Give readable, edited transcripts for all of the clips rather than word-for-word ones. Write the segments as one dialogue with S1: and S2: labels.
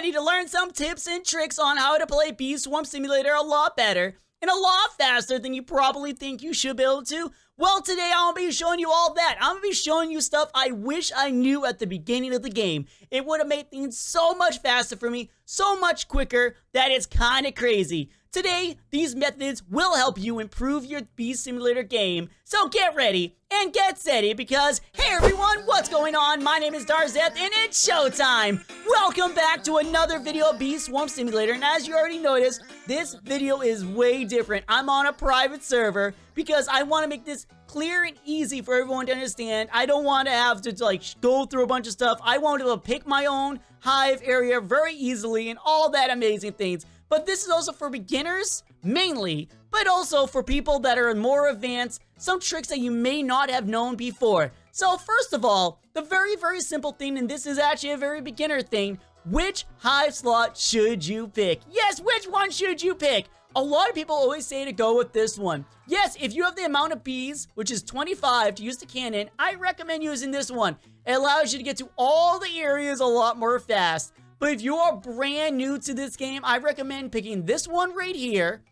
S1: ready to learn some tips and tricks on how to play Bee Swarm Simulator a lot better and a lot faster than you probably think you should be able to? Well, today I'm going to be showing you all that. I'm going to be showing you stuff I wish I knew at the beginning of the game. It would have made things so much faster for me, so much quicker, that it's kind of crazy. Today, these methods will help you improve your Bee Simulator game, so get ready and get steady because, hey everyone, what's going on? My name is Darzeth and it's showtime! Welcome back to another video of Bee Swarm Simulator, and as you already noticed, this video is way different. I'm on a private server because I want to make this clear and easy for everyone to understand. I don't want to have to go through a bunch of stuff. I want to be able to pick my own hive area very easily and all that amazing things. But this is also for beginners, mainly, but also for people that are more advanced, some tricks that you may not have known before. So first of all, the very simple thing, and this is actually a very beginner thing, which hive slot should you pick? Yes, which one should you pick? A lot of people always say to go with this one. Yes, if you have the amount of bees, which is 25 to use the cannon, I recommend using this one. It allows you to get to all the areas a lot more fast. But if you are brand new to this game, I recommend picking this one right here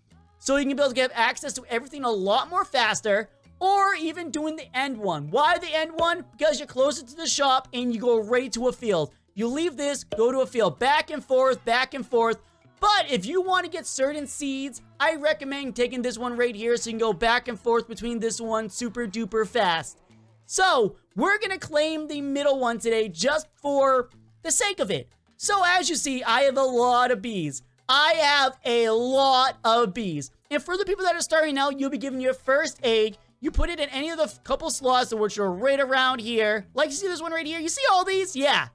S1: so you can be able to get access to everything a lot more faster, or even doing the end one. Why the end one? Because you're closer to the shop and you go right to a field. You leave this, go to a field, back and forth, back and forth. But if you want to get certain seeds, I recommend taking this one right here so you can go back and forth between this one super duper fast. So, we're going to claim the middle one today just for the sake of it. So as you see, I have a lot of bees. I have a lot of bees. And for the people that are starting out, you'll be given your first egg. You put it in any of the couple slots which are right around here. Like you see this one right here? You see all these? Yeah.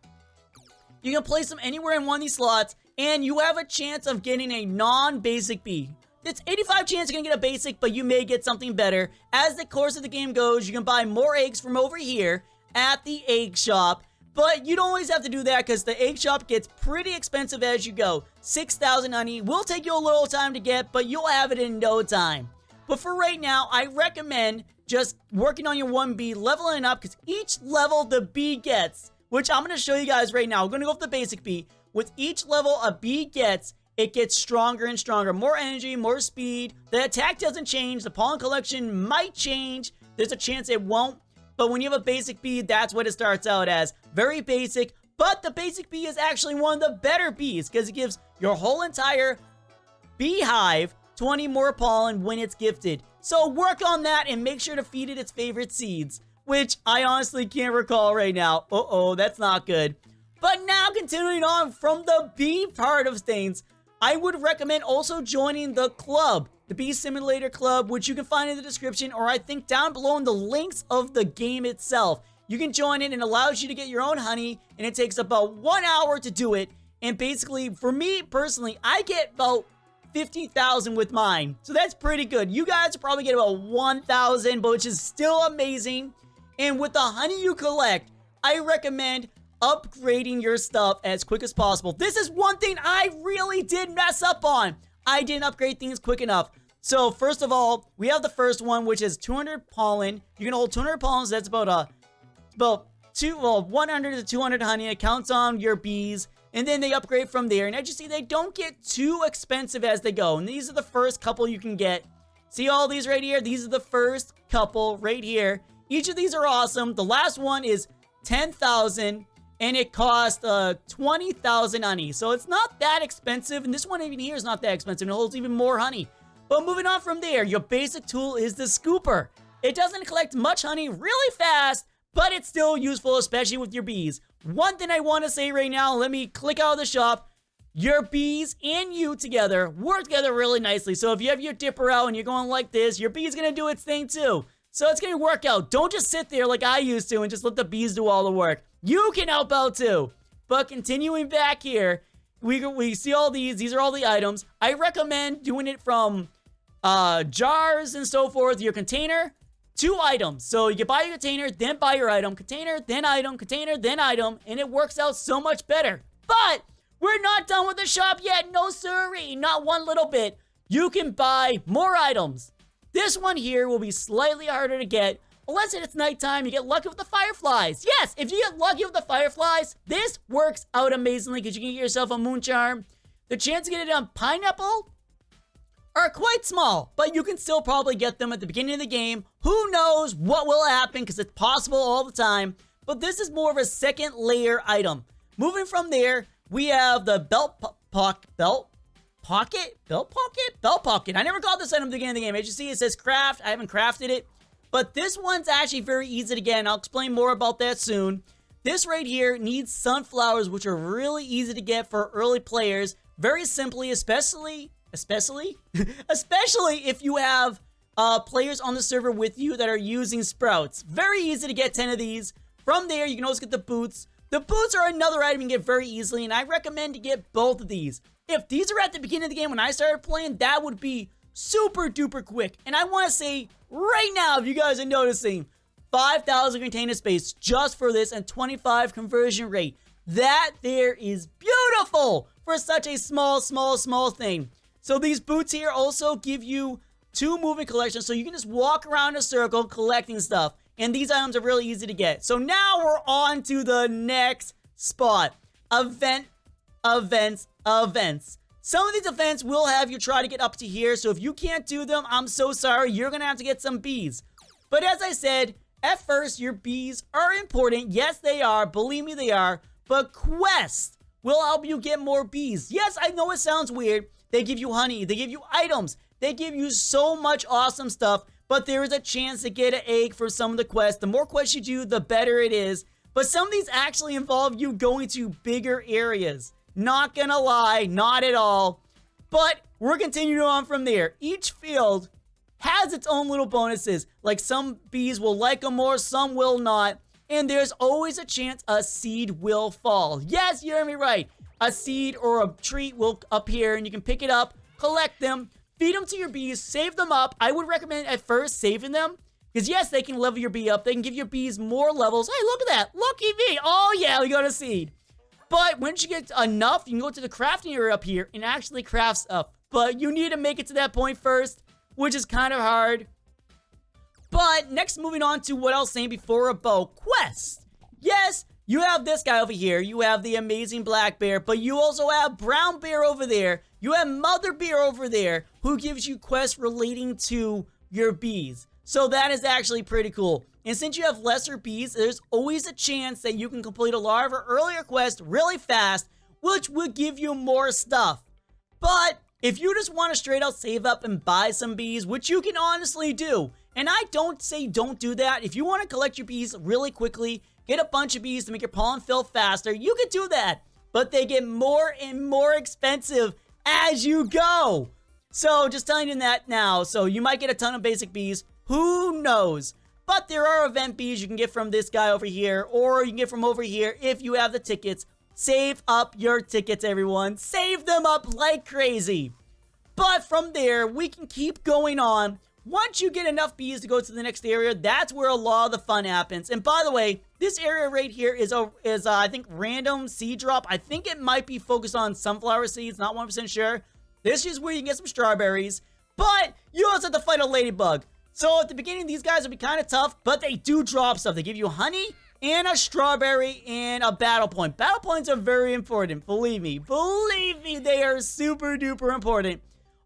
S1: You can place them anywhere in one of these slots, and you have a chance of getting a non-basic bee. It's 85 chance you're gonna get a basic, but you may get something better. As the course of the game goes, you can buy more eggs from over here at the egg shop. But you don't always have to do that because the egg shop gets pretty expensive as you go. 6,000 honey will take you a little time to get, but you'll have it in no time. But for right now, I recommend just working on your 1B, leveling up, because each level the bee gets, which I'm going to show you guys right now. We're going to go with the basic bee. With each level a bee gets, it gets stronger and stronger. More energy, more speed. The attack doesn't change. The pollen collection might change. There's a chance it won't. But when you have a basic bee, that's what it starts out as. Very basic, but the basic bee is actually one of the better bees because it gives your whole entire beehive 20 more pollen when it's gifted. So work on that and make sure to feed it its favorite seeds, which I honestly can't recall right now. Uh-oh, that's not good. But now continuing on from the bee part of things, I would recommend also joining the club. The Bee Simulator Club, which you can find in the description, or I think down below in the links of the game itself. You can join it and it allows you to get your own honey, and it takes about 1 hour to do it. And basically, for me personally, I get about 50,000 with mine. So that's pretty good. You guys probably get about 1,000, but which is still amazing. And with the honey you collect, I recommend upgrading your stuff as quick as possible. This is one thing I really did mess up on. I didn't upgrade things quick enough. So first of all, we have the first one, which is 200 pollen. You can hold 200 pollen, so that's about 100 to 200 honey. It counts on your bees, and then they upgrade from there. And as you see, they don't get too expensive as they go. And these are the first couple you can get. See all these right here? These are the first couple right here. Each of these are awesome. The last one is 10,000. And it costs 20,000 honey. So it's not that expensive. And this one even here is not that expensive. It holds even more honey. But moving on from there, your basic tool is the scooper. It doesn't collect much honey really fast, but it's still useful, especially with your bees. One thing I want to say right now, let me click out of the shop. Your bees and you together work together really nicely. So if you have your dipper out and you're going like this, your bee's going to do its thing too. So it's going to work out. Don't just sit there like I used to and just let the bees do all the work. You can help out too. But continuing back here, we see all these. These are all the items. I recommend doing it from jars and so forth. Your container, 2 items. So you can buy your container, then buy your item. Container, then item. Container, then item. And it works out so much better. But we're not done with the shop yet. No siree. Not one little bit. You can buy more items. This one here will be slightly harder to get, let's say it's nighttime, you get lucky with the Fireflies. Yes, if you get lucky with the Fireflies, this works out amazingly because you can get yourself a moon charm. The chance to get it on pineapple are quite small, but you can still probably get them at the beginning of the game. Who knows what will happen because it's possible all the time, but this is more of a second layer item. Moving from there, we have the belt pocket. I never got this item at the beginning of the game. As you see, it says craft. I haven't crafted it, but this one's actually very easy to get, and I'll explain more about that soon. This right here needs sunflowers, which are really easy to get for early players. Very simply, especially if you have players on the server with you that are using sprouts. Very easy to get 10 of these. From there, you can also get the boots. The boots are another item you can get very easily, and I recommend to get both of these. If these are at the beginning of the game when I started playing, that would be super duper quick. And I want to say right now, if you guys are noticing, 5,000 container space just for this and 25 conversion rate. That there is beautiful for such a small thing. So these boots here also give you 2 moving collections, so you can just walk around a circle collecting stuff. And these items are really easy to get. So now we're on to the next spot. Events. Some of these events will have you try to get up to here, so if you can't do them, I'm so sorry, you're gonna have to get some bees. But as I said, at first, your bees are important. Yes, they are. Believe me, they are. But quests will help you get more bees. Yes, I know it sounds weird. They give you honey. They give you items. They give you so much awesome stuff. But there is a chance to get an egg for some of the quests. The more quests you do, the better it is. But some of these actually involve you going to bigger areas. Not gonna lie, not at all. But we're continuing on from there. Each field has its own little bonuses. Like some bees will like them more, some will not. And there's always a chance a seed will fall. Yes, you heard me right. A seed or a treat will appear and you can pick it up, collect them, feed them to your bees, save them up. I would recommend at first saving them. Because yes, they can level your bee up. They can give your bees more levels. Hey, look at that. Lucky me. Oh yeah, we got a seed. But once you get enough, you can go to the crafting area up here and actually craft stuff. But you need to make it to that point first, which is kind of hard. But next, moving on to what I was saying before about quests. Yes, you have this guy over here. You have the amazing black bear, but you also have brown bear over there. You have mother bear over there who gives you quests relating to your bees. So that is actually pretty cool. And since you have lesser bees, there's always a chance that you can complete a lot of our earlier quests really fast, which will give you more stuff. But if you just want to straight out save up and buy some bees, which you can honestly do, and I don't say don't do that. If you want to collect your bees really quickly, get a bunch of bees to make your pollen fill faster, you can do that. But they get more and more expensive as you go. So just telling you that now. So you might get a ton of basic bees. Who knows? But there are event bees you can get from this guy over here, or you can get from over here if you have the tickets. Save up your tickets, everyone. Save them up like crazy. But from there, we can keep going on. Once you get enough bees to go to the next area, that's where a lot of the fun happens. And by the way, this area right here is I think, random seed drop. I think it might be focused on sunflower seeds, not 100% sure. This is where you can get some strawberries. But you also have to fight a ladybug. So at the beginning, these guys will be kind of tough, but they do drop stuff. They give you honey and a strawberry and a battle point. Battle points are very important. Believe me. Believe me, they are super duper important.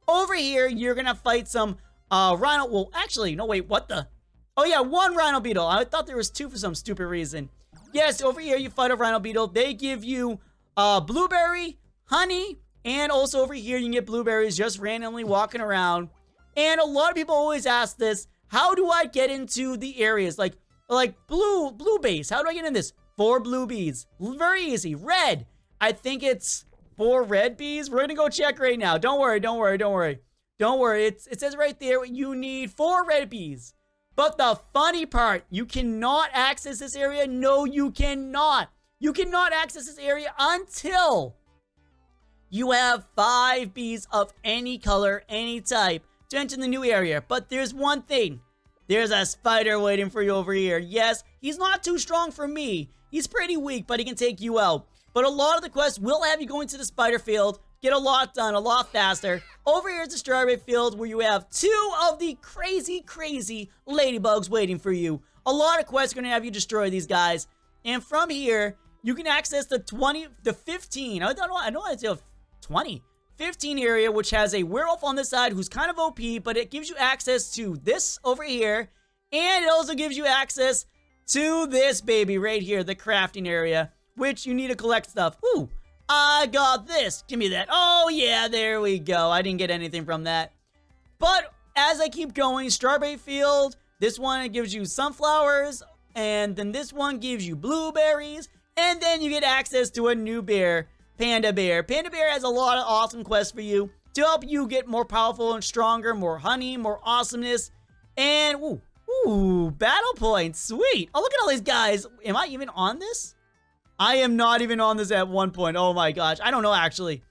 S1: Over here, you're going to fight some rhino. Well, actually, no, wait, what the? Oh, yeah, 1 rhino beetle. I thought there was 2 for some stupid reason. Yes, over here, you fight a rhino beetle. They give you blueberry, honey, and also over here, you can get blueberries just randomly walking around. And a lot of people always ask this, how do I get into the areas? Like blue base. How do I get in this? 4 blue bees. Very easy. Red. I think it's 4 red bees. We're going to go check right now. Don't worry. It says right there, you need 4 red bees. But the funny part, you cannot access this area. No, you cannot. You cannot access this area until you have 5 bees of any color, any type to enter the new area. But there's one thing. There's a spider waiting for you over here. Yes, he's not too strong for me. He's pretty weak, but he can take you out. But a lot of the quests will have you go into the spider field, get a lot done a lot faster. Over here is the strawberry field where you have 2 of the crazy ladybugs waiting for you. A lot of quests are going to have you destroy these guys. And from here, you can access the 15, I don't know how to say 20. 15 area, which has a werewolf on the side who's kind of OP, but it gives you access to this over here. And it also gives you access to this baby right here, the crafting area, which you need to collect stuff. Ooh, I got this. Give me that. Oh, yeah, there we go. I didn't get anything from that. But as I keep going, strawberry field, this one it gives you sunflowers, and then this one gives you blueberries, and then you get access to a new bear, Panda Bear. Panda Bear has a lot of awesome quests for you to help you get more powerful and stronger, more honey, more awesomeness, and ooh, battle points, sweet. Oh, look at all these guys. Am I even on this? I am not even on this at one point. Oh my gosh, I don't know actually.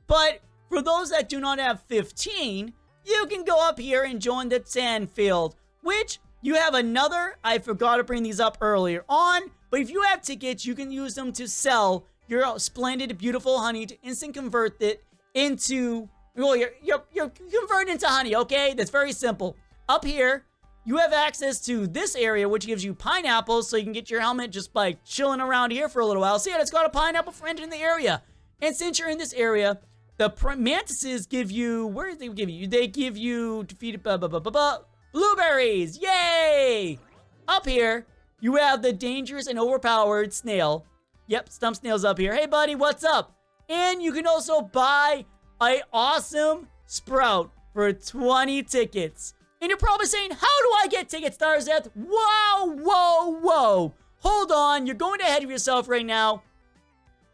S1: But for those that do not have 15, you can go up here and join the sand field, which you have another, I forgot to bring these up earlier on, but if you have tickets, you can use them to sell your splendid, beautiful honey to instant convert it into, well, you're converted into honey, okay? That's very simple. Up here, you have access to this area, which gives you pineapples, so you can get your helmet just by chilling around here for a little while. So yeah, it's got a pineapple for entering the area. And since you're in this area, the mantises give you, where did they give you? They give you defeated blueberries. Yay! Up here, you have the dangerous and overpowered snail. Yep, Stump Snail's up here. Hey, buddy, what's up? And you can also buy an awesome sprout for 20 tickets. And you're probably saying, how do I get tickets, Darzeth? Whoa. Hold on, you're going ahead of yourself right now.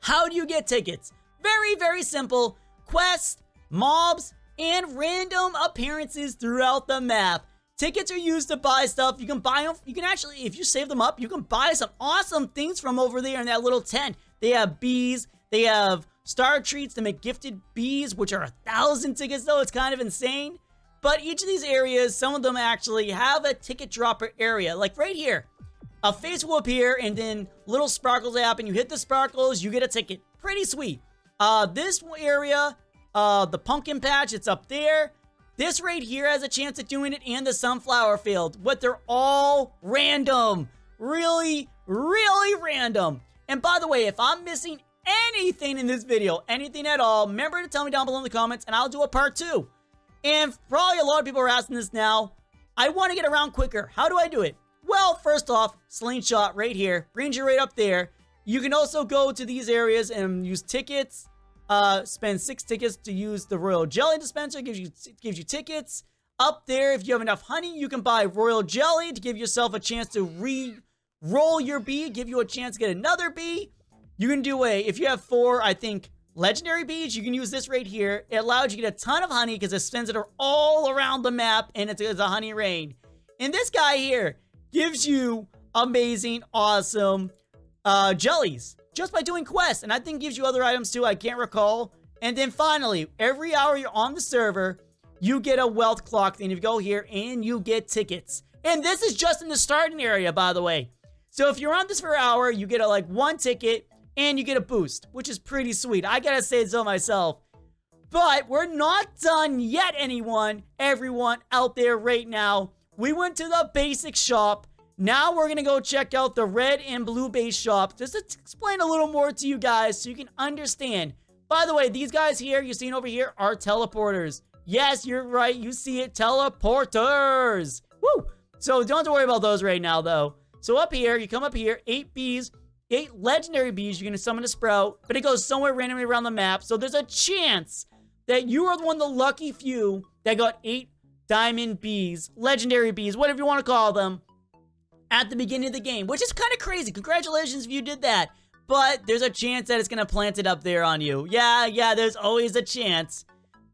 S1: How do you get tickets? Very, very simple. Quests, mobs, and random appearances throughout the map. Tickets are used to buy stuff. You can buy them. You can actually, if you save them up, you can buy some awesome things from over there in that little tent. They have bees. They have star treats to make gifted bees, which are 1,000 tickets though. It's kind of insane. But each of these areas, some of them actually have a ticket dropper area. Like right here, a face will appear and then little sparkles happen. You hit the sparkles, you get a ticket. Pretty sweet. This area, the pumpkin patch, it's up there. This right here has a chance of doing it, and the sunflower field. But they're all random. Really, really random. And by the way, if I'm missing anything in this video, anything at all, remember to tell me down below in the comments, and I'll do a part 2. And probably a lot of people are asking this now. I want to get around quicker. How do I do it? Well, first off, slingshot right here. Brings you right up there. You can also go to these areas and use tickets. Spend 6 tickets to use the royal jelly dispenser. Gives you tickets. Up there, if you have enough honey, you can buy royal jelly to give yourself a chance to re-roll your bee. Give you a chance to get another bee. You can do if you have 4, I think, legendary bees, you can use this right here. It allows you to get a ton of honey because it spends it all around the map, and it's a honey rain. And this guy here gives you amazing, awesome jellies just by doing quests, and I think gives you other items too. I can't recall. And then finally, every hour you're on the server, you get a wealth clock thing. You go here and you get tickets. And this is just in the starting area, by the way. So if you're on this for an hour, you get like 1 ticket and you get a boost, which is pretty sweet. I gotta say so myself. But we're not done yet, everyone out there right now. We went to the basic shop. Now we're gonna go check out the red and blue base shop just to explain a little more to you guys so you can understand. By the way, these guys here, you're seeing over here, are teleporters. Yes, you're right, you see it, teleporters. Woo! So don't have to worry about those right now though. So up here, you come up here, 8 bees, 8 legendary bees, you're gonna summon a sprout, but it goes somewhere randomly around the map. So there's a chance that you are one of the lucky few that got 8 diamond bees, legendary bees, whatever you want to call them, at the beginning of the game, which is kind of crazy. Congratulations if you did that. But there's a chance that it's going to plant it up there on you. Yeah, there's always a chance.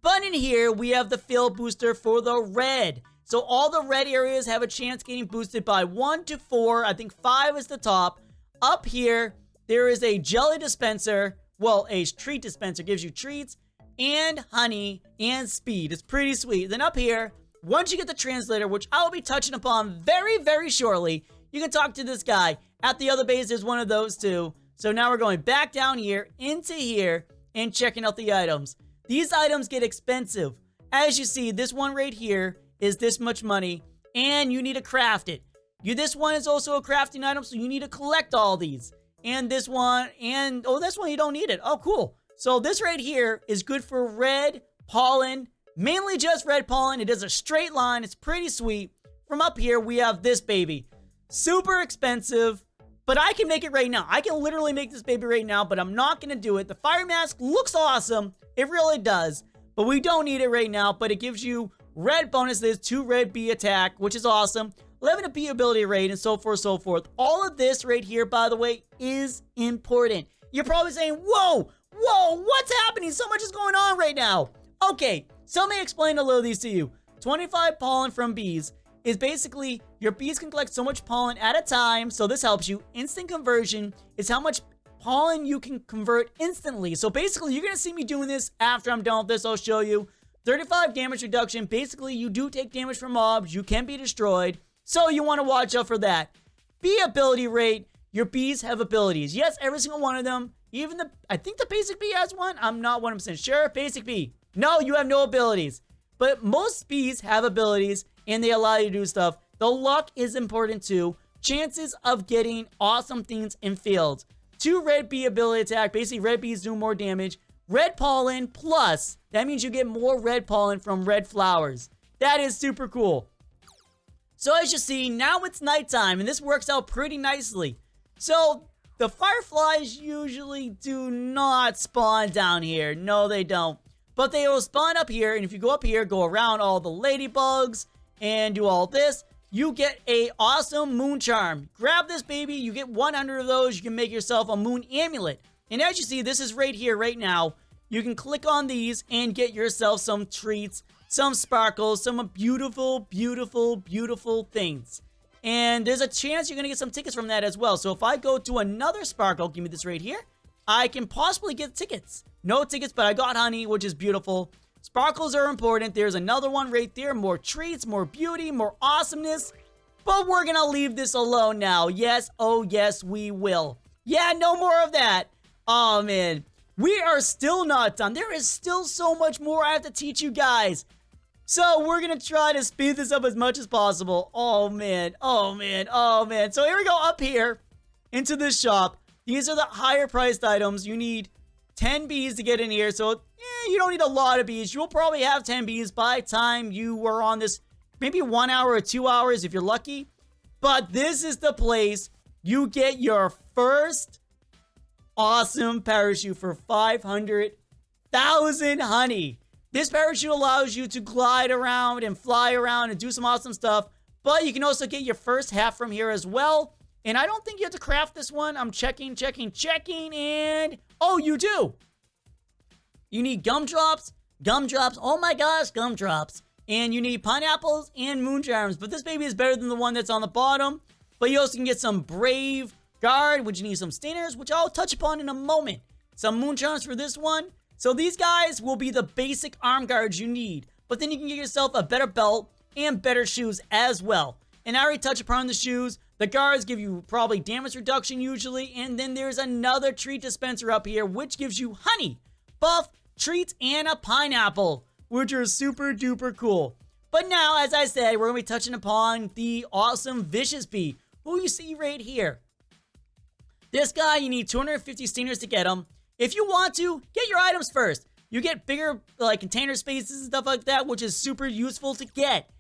S1: But in here, we have the fill booster for the red. So all the red areas have a chance getting boosted by 1 to 4. I think 5 is the top. Up here, there is a jelly dispenser. Well, a treat dispenser gives you treats and honey and speed. It's pretty sweet. Then up here, once you get the translator, which I will be touching upon very, very shortly, you can talk to this guy. At the other base, there's one of those too. So now we're going back down here, into here, and checking out the items. These items get expensive. As you see, this one right here is this much money, and you need to craft it. This one is also a crafting item, so you need to collect all these. And this one, and oh, this one you don't need it. Oh, cool. So this right here is good for red pollen, mainly just red pollen. It is a straight line. It's pretty sweet. From up here, we have this baby. Super expensive, but I can make it right now. I can literally make this baby right now, but I'm not going to do it. The fire mask looks awesome. It really does, but we don't need it right now, but it gives you red bonuses, 2 red bee attack, which is awesome. 11 bee ability rate, and so forth, so forth. All of this right here, by the way, is important. You're probably saying, whoa, what's happening? So much is going on right now. Okay, so let me explain a little of these to you. 25 pollen from bees is basically your bees can collect so much pollen at a time, so this helps you. Instant conversion is how much pollen you can convert instantly. So basically, you're going to see me doing this after I'm done with this. I'll show you. 35 damage reduction. Basically, you do take damage from mobs. You can be destroyed. So you want to watch out for that. Bee ability rate. Your bees have abilities. Yes, every single one of them. Even I think the basic bee has one. I'm not 100% sure. Basic bee. No, you have no abilities. But most bees have abilities and they allow you to do stuff. The luck is important too. Chances of getting awesome things in fields. 2 red bee ability attack. Basically, red bees do more damage. Red pollen plus. That means you get more red pollen from red flowers. That is super cool. So as you see, now it's nighttime, and this works out pretty nicely. So, the fireflies usually do not spawn down here. No, they don't. But they will spawn up here, and if you go up here, go around all the ladybugs, and do all this, you get a awesome moon charm. Grab this baby, you get 100 of those, you can make yourself a moon amulet. And as you see, this is right here, right now. You can click on these and get yourself some treats, some sparkles, some beautiful, beautiful, beautiful things. And there's a chance you're going to get some tickets from that as well. So if I go to another sparkle, give me this right here, I can possibly get tickets. No tickets, but I got honey, which is beautiful. Sparkles are important. There's another one right there. More treats, more beauty, more awesomeness. But we're going to leave this alone now. Yes, oh yes, we will. Yeah, no more of that. Oh, man. We are still not done. There is still so much more I have to teach you guys. So we're going to try to speed this up as much as possible. Oh, man. Oh, man. Oh, man. So here we go up here into this shop. These are the higher priced items. You need 10 bees to get in here. So you don't need a lot of bees. You'll probably have 10 bees by the time you are on this. Maybe 1 hour or 2 hours if you're lucky. But this is the place you get your first awesome parachute for 500,000 honey. This parachute allows you to glide around and fly around and do some awesome stuff. But you can also get your first half from here as well. And I don't think you have to craft this one. I'm checking. And oh, you do. You need gumdrops. Oh my gosh, gumdrops. And you need pineapples and moon charms. But this baby is better than the one that's on the bottom. But you also can get some brave guard, which you need some stingers, which I'll touch upon in a moment. Some moon charms for this one. So these guys will be the basic arm guards you need. But then you can get yourself a better belt and better shoes as well. And I already touched upon the shoes. The guards give you probably damage reduction usually. And then there's another treat dispenser up here, which gives you honey, buff, treats, and a pineapple, which are super duper cool. But now, as I said, we're going to be touching upon the awesome Vicious Bee, who you see right here. This guy, you need 250 stingers to get him. If you want to, get your items first. You get bigger like container spaces and stuff like that, which is super useful to get.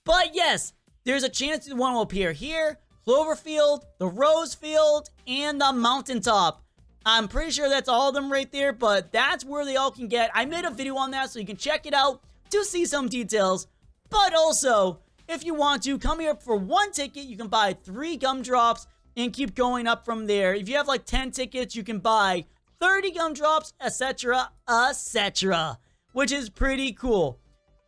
S1: But yes, there's a chance the one will appear here, Cloverfield, the Rose Field, and the Mountaintop. I'm pretty sure that's all of them right there, but that's where they all can get. I made a video on that, so you can check it out to see some details. But also, if you want to, come here for 1 ticket, you can buy 3 gumdrops and keep going up from there. If you have like 10 tickets, you can buy 30 gumdrops, etc., which is pretty cool.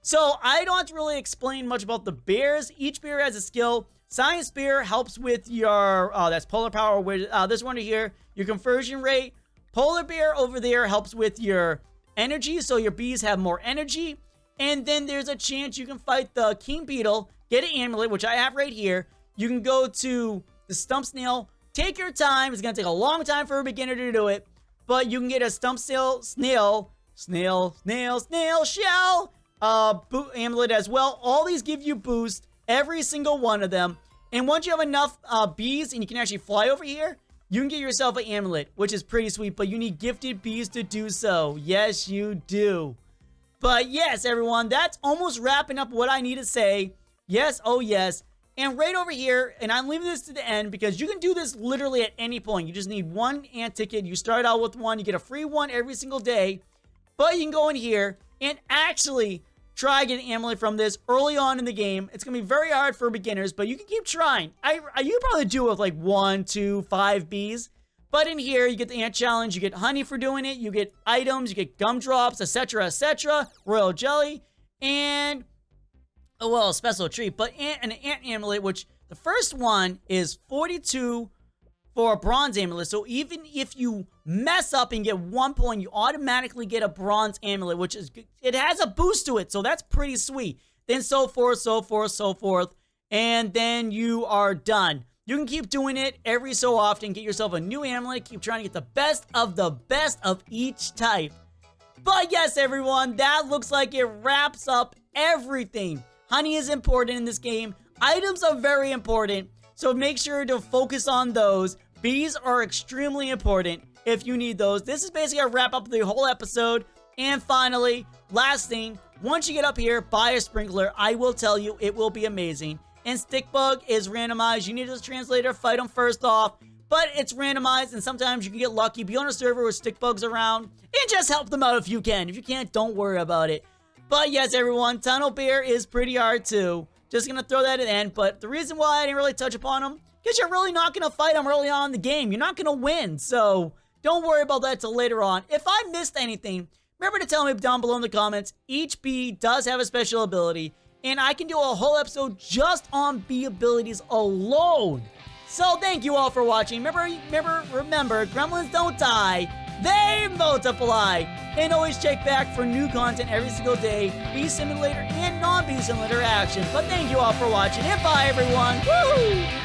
S1: So I don't have to really explain much about the bears. Each bear has a skill. Science Bear helps with your, that's Polar Power. This one here, your conversion rate. Polar Bear over there helps with your energy, so your bees have more energy. And then there's a chance you can fight the King Beetle, get an amulet, which I have right here. You can go to the Stump Snail. Take your time. It's going to take a long time for a beginner to do it. But you can get a Stump Snail shell amulet as well. All these give you boost. Every single one of them. And once you have enough bees and you can actually fly over here, you can get yourself an amulet, which is pretty sweet, but you need gifted bees to do so. Yes, you do. But yes, everyone, that's almost wrapping up what I need to say. Yes, oh yes. And right over here, and I'm leaving this to the end because you can do this literally at any point. You just need one ant ticket. You start out with one. You get a free one every single day. But you can go in here and actually try getting amulet from this early on in the game. It's going to be very hard for beginners, but you can keep trying. You probably do it with like 1, 2, 5 bees. But in here, you get the ant challenge. You get honey for doing it. You get items. You get gumdrops, etc., etc. Royal jelly. And, oh, well, a special treat. But an ant amulet, which the first one is 42 for a bronze amulet. So even if you mess up and get 1 point, you automatically get a bronze amulet, which is, it has a boost to it. So that's pretty sweet. Then so forth, so forth, so forth. And then you are done. You can keep doing it every so often. Get yourself a new amulet. Keep trying to get the best of each type. But yes, everyone, that looks like it wraps up everything. Honey is important in this game. Items are very important. So make sure to focus on those. Bees are extremely important if you need those. This is basically a wrap up of the whole episode. And finally, last thing, once you get up here, buy a sprinkler. I will tell you, it will be amazing. And Stickbug is randomized. You need a translator, fight them first off. But it's randomized, and sometimes you can get lucky. Be on a server with Stickbugs around, and just help them out if you can. If you can't, don't worry about it. But yes, everyone, Tunnel Bear is pretty hard too. Just gonna throw that at the end. But the reason why I didn't really touch upon him, because you're really not gonna fight him early on in the game. You're not gonna win, so don't worry about that till later on. If I missed anything, remember to tell me down below in the comments. Each bee does have a special ability. And I can do a whole episode just on bee abilities alone. So thank you all for watching. Remember, gremlins don't die. They multiply. And always check back for new content every single day. Bee Simulator and non-Bee Simulator action. But thank you all for watching. And bye, everyone. Woo!